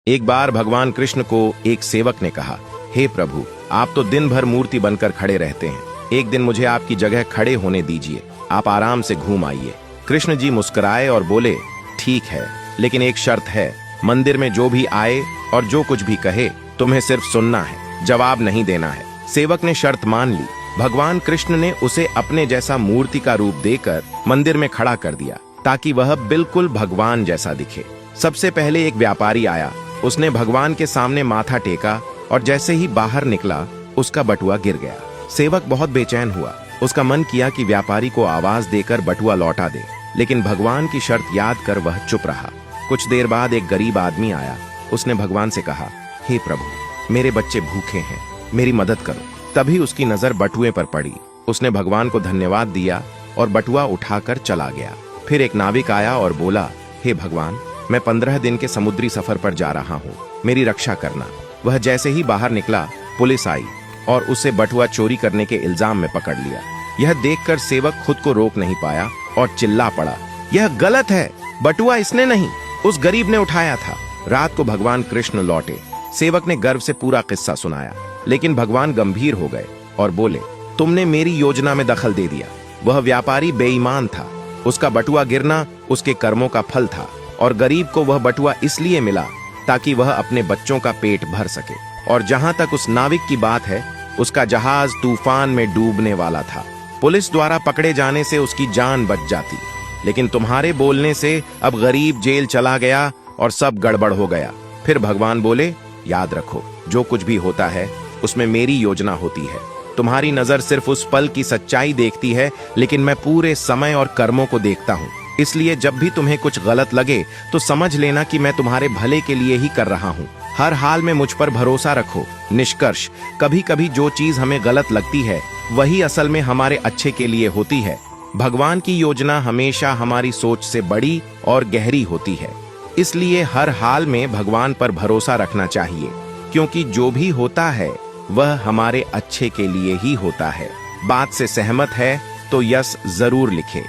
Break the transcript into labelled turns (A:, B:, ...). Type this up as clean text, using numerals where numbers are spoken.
A: एक बार भगवान कृष्ण को एक सेवक ने कहा, हे प्रभु, आप तो दिन भर मूर्ति बनकर खड़े रहते हैं, एक दिन मुझे आपकी जगह खड़े होने दीजिए, आप आराम से घूम आइए। कृष्ण जी मुस्कुराए और बोले, ठीक है, लेकिन एक शर्त है, मंदिर में जो भी आए और जो कुछ भी कहे तुम्हें सिर्फ सुनना है, जवाब नहीं देना है। सेवक ने शर्त मान ली। भगवान कृष्ण ने उसे अपने जैसा मूर्ति का रूप देकर मंदिर में खड़ा कर दिया ताकि वह बिल्कुल भगवान जैसा दिखे। सबसे पहले एक व्यापारी आया, उसने भगवान के सामने माथा टेका और जैसे ही बाहर निकला उसका बटुआ गिर गया। सेवक बहुत बेचैन हुआ, उसका मन किया कि व्यापारी को आवाज देकर बटुआ लौटा दे, लेकिन भगवान की शर्त याद कर वह चुप रहा। कुछ देर बाद एक गरीब आदमी आया, उसने भगवान से कहा, हे प्रभु, मेरे बच्चे भूखे हैं, मेरी मदद करो। तभी उसकी नजर बटुए पर पड़ी, उसने भगवान को धन्यवाद दिया और बटुआ उठाकर चला गया। फिर एक नाविक आया और बोला, हे भगवान, मैं 15 दिन के समुद्री सफर पर जा रहा हूँ, मेरी रक्षा करना। वह जैसे ही बाहर निकला, पुलिस आई और उसे बटुआ चोरी करने के इल्जाम में पकड़ लिया। यह देखकर सेवक खुद को रोक नहीं पाया और चिल्ला पड़ा, यह गलत है, बटुआ इसने नहीं, उस गरीब ने उठाया था। रात को भगवान कृष्ण लौटे। सेवक ने गर्व से पूरा किस्सा सुनाया, लेकिन भगवान गंभीर हो गए और बोले, तुमने मेरी योजना में दखल दे दिया। वह व्यापारी बेईमान था, उसका बटुआ गिरना उसके कर्मों का फल था और गरीब को वह बटुआ इसलिए मिला ताकि वह अपने बच्चों का पेट भर सके। और जहां तक उस नाविक की बात है, उसका जहाज तूफान में डूबने वाला था, पुलिस द्वारा पकड़े जाने से उसकी जान बच जाती, लेकिन तुम्हारे बोलने से अब गरीब जेल चला गया और सब गड़बड़ हो गया। फिर भगवान बोले, याद रखो, जो कुछ भी होता है उसमें मेरी योजना होती है। तुम्हारी नजर सिर्फ उस पल की सच्चाई देखती है, लेकिन मैं पूरे समय और कर्मों को देखता हूँ। इसलिए जब भी तुम्हें कुछ गलत लगे तो समझ लेना कि मैं तुम्हारे भले के लिए ही कर रहा हूँ। हर हाल में मुझ पर भरोसा रखो। निष्कर्ष, कभी कभी जो चीज हमें गलत लगती है वही असल में हमारे अच्छे के लिए होती है। भगवान की योजना हमेशा हमारी सोच से बड़ी और गहरी होती है, इसलिए हर हाल में भगवान पर भरोसा रखना चाहिए, क्योंकि जो भी होता है वह हमारे अच्छे के लिए ही होता है। बात से सहमत है तो यस जरूर लिखे।